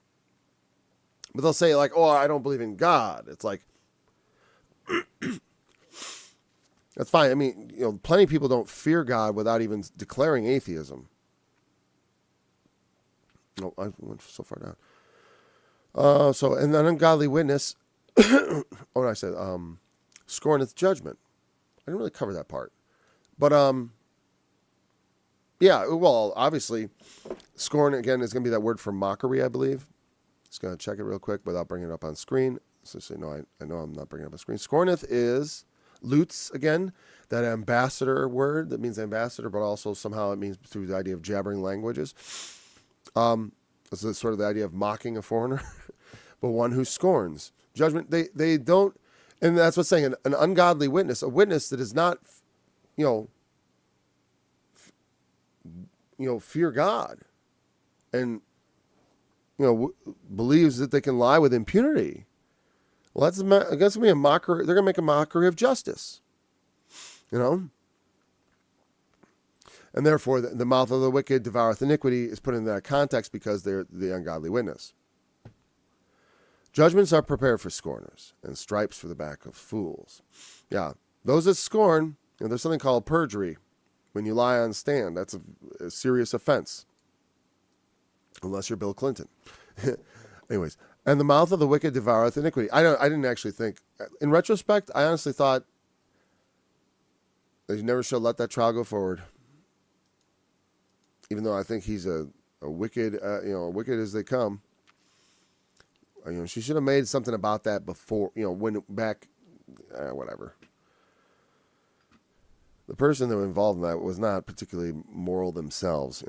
But they'll say like, I don't believe in God. It's like, that's fine. I mean, plenty of people don't fear God without even declaring atheism. Oh, I went so far down. And an ungodly witness, I said, scorneth judgment. I didn't really cover that part. But, yeah, well, obviously, scorn, again, is going to be that word for mockery, I believe. Just going to check it real quick without bringing it up on screen. So I know I'm not bringing it up on screen. Scorneth is lutz, again, that ambassador word that means ambassador, but also somehow it means through the idea of jabbering languages. This is sort of the idea of mocking a foreigner, but one who scorns. Judgment, they don't, and that's what's saying, an ungodly witness, a witness that is not, fear God and, believes that they can lie with impunity. Well, that's going to be a mockery. They're going to make a mockery of justice, And therefore, the mouth of the wicked devoureth iniquity is put in that context because they're the ungodly witness. Judgments are prepared for scorners, and stripes for the back of fools. Yeah, those that scorn, there's something called perjury. When you lie on stand, that's a serious offense. Unless you're Bill Clinton. Anyways, and the mouth of the wicked devoureth iniquity. I didn't actually think, in retrospect, I honestly thought they never should let that trial go forward. Even though I think he's a wicked, wicked as they come. She should have made something about that before, when back, whatever. The person that was involved in that was not particularly moral themselves,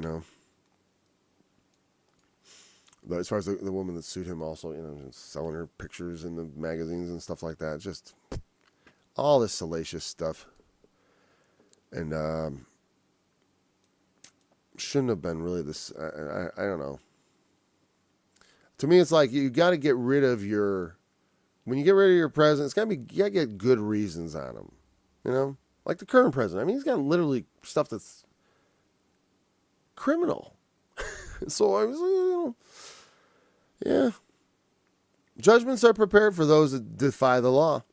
As far as the woman that sued him, also, selling her pictures in the magazines and stuff like that, just all this salacious stuff, and shouldn't have been really this. I don't know. To me, it's like you got to get rid of when you get rid of your president, you got to get good reasons on him, like the current president. I mean, he's got literally stuff that's criminal. So I was, yeah. Judgments are prepared for those that defy the law.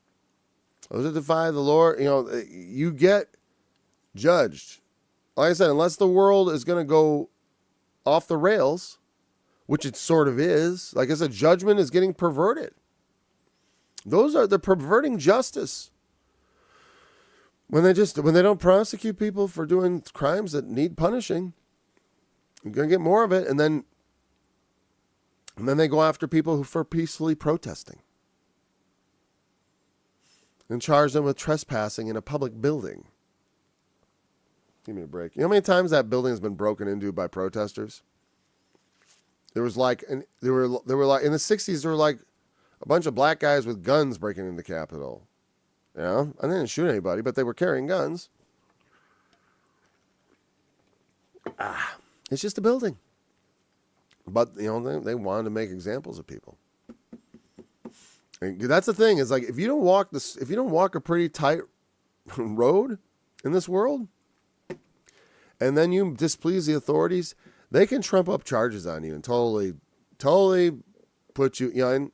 Those that defy the Lord, you get judged. Like I said, unless the world is going to go off the rails, which it sort of is. Like I said, judgment is getting perverted. They're perverting justice. When they don't prosecute people for doing crimes that need punishing, you're going to get more of it. And then they go after people for peacefully protesting and charge them with trespassing in a public building. Give me a break. You know how many times that building has been broken into by protesters? There was like, in the 60s, there were like a bunch of black guys with guns breaking into the Capitol. And they didn't shoot anybody, but they were carrying guns. It's just a building. But, they wanted to make examples of people. And that's the thing, is like, if you don't walk a pretty tight road in this world, and then you displease the authorities, they can trump up charges on you and totally put you,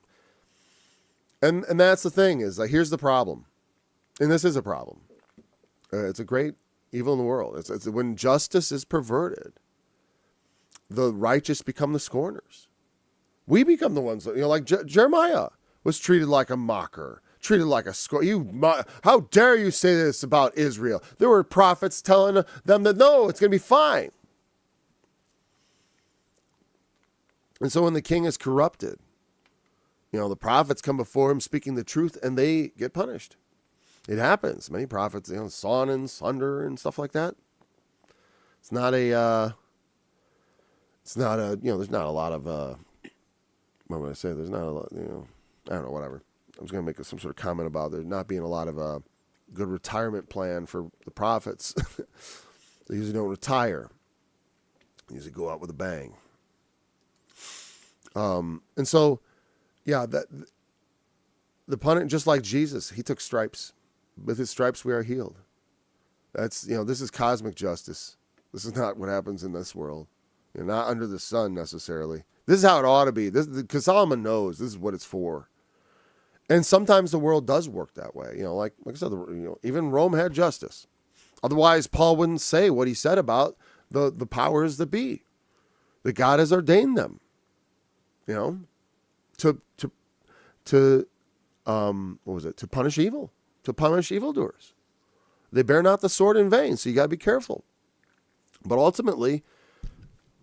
and that's the thing, is like, here's the problem. And this is a problem. It's a great evil in the world. It's when justice is perverted, the righteous become the scorners. We become the ones that, like Jeremiah was treated like a mocker, treated like a scorner. How dare you say this about Israel? There were prophets telling them that, no, it's going to be fine. And so when the king is corrupted, the prophets come before him speaking the truth, and they get punished. It happens. Many prophets, sawn and sunder and stuff like that. There's not a lot of, what would I say? There's not a lot, I don't know, whatever. I was going to make some sort of comment about there not being a lot of good retirement plan for the prophets. They usually don't retire. They usually go out with a bang. And so, yeah, the punish, just like Jesus, he took stripes. With his stripes we are healed. That's, this is cosmic justice. This is not what happens in this world. Not under the sun necessarily. This is how it ought to be. Because Solomon knows this is what it's for. And sometimes the world does work that way. Like I said, even Rome had justice. Otherwise, Paul wouldn't say what he said about the powers that be. That God has ordained them. To punish evil. To punish evildoers. They bear not the sword in vain, so you got to be careful. But ultimately,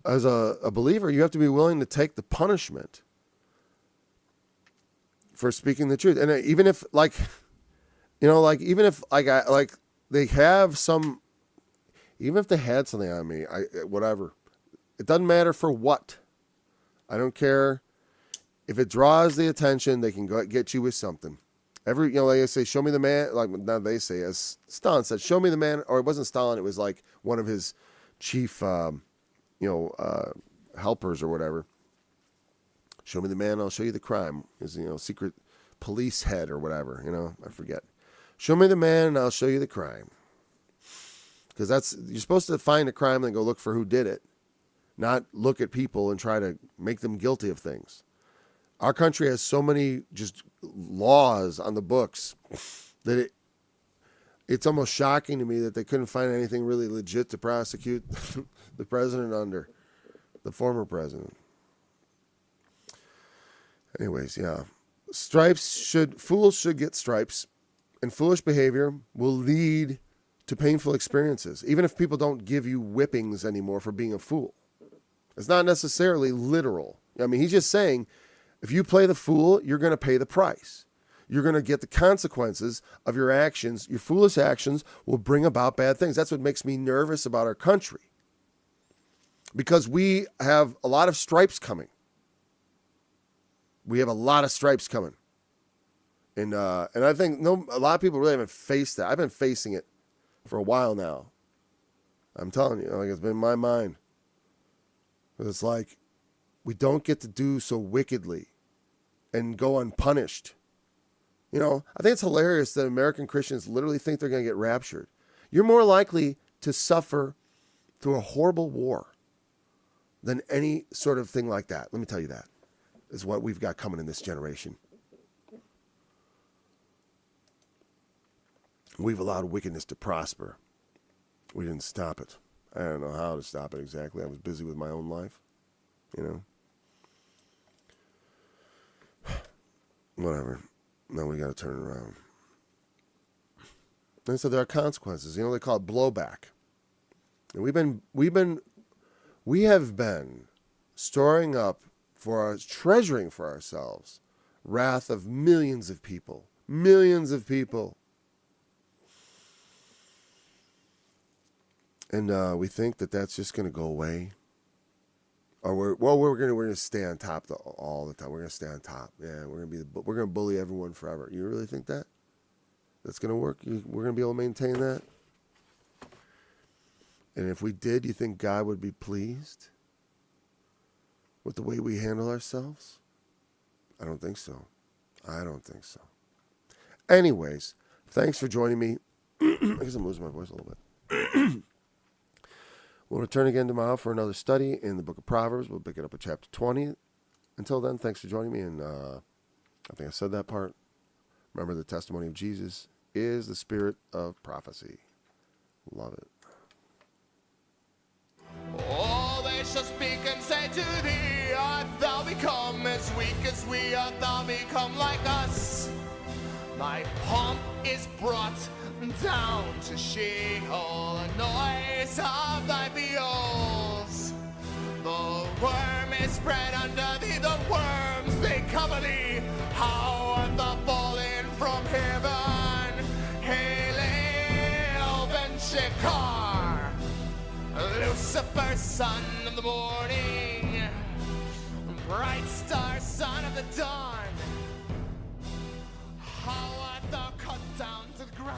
as a believer, you have to be willing to take the punishment for speaking the truth. And even if they have some, even if they had something on me, whatever, it doesn't matter for what. I don't care. If it draws the attention, they can get you with something. Like they say, show me the man, like now they say, as Stalin said, show me the man, or it wasn't Stalin, it was like one of his chief, helpers or whatever. Show me the man, I'll show you the crime. His, secret police head or whatever, I forget. Show me the man and I'll show you the crime. Because you're supposed to find a crime and then go look for who did it. Not look at people and try to make them guilty of things. Our country has so many just laws on the books that it's almost shocking to me that they couldn't find anything really legit to prosecute the president under, the former president. Anyways, yeah. Fools should get stripes, and foolish behavior will lead to painful experiences, even if people don't give you whippings anymore for being a fool. It's not necessarily literal. I mean, he's just saying, if you play the fool, you're going to pay the price. You're going to get the consequences of your actions. Your foolish actions will bring about bad things. That's what makes me nervous about our country. Because we have a lot of stripes coming. We have a lot of stripes coming. And I think a lot of people really haven't faced that. I've been facing it for a while now. I'm telling you, like, it's been in my mind. But it's like, we don't get to do so wickedly and go unpunished. You know, I think it's hilarious that American Christians literally think they're going to get raptured. You're more likely to suffer through a horrible war than any sort of thing like that. Let me tell you that is what we've got coming in this generation. We've allowed wickedness to prosper. We didn't stop it. I don't know how to stop it exactly. I was busy with my own life, you know. Whatever. Now we got to turn it around. And so there are consequences. You know, they call it blowback. And we have been storing up treasuring for ourselves wrath of millions of people. Millions of people. And we think that that's just going to go away. Or we're going to stay on top all the time. We're going to stay on top. Yeah, we're going to bully everyone forever. You really think that? That's going to work? We're going to be able to maintain that? And if we did, you think God would be pleased with the way we handle ourselves? I don't think so. I don't think so. Anyways, thanks for joining me. I guess I'm losing my voice a little bit. We'll return again tomorrow for another study in the book of Proverbs. We'll pick it up at chapter 20. Until then, thanks for joining me. And I think I said that part. Remember, the testimony of Jesus is the spirit of prophecy. Love it. Oh, they shall speak and say to thee, art thou become as weak as we? Art thou become like us? Thy pomp is brought down to Sheol, a noise of thy beals. The worm is spread under thee, the worms they cover thee. How art thou fallen from heaven? Hail ben Shekar, Lucifer, son of the morning, bright star, son of the dawn. How art thou cut down to the ground?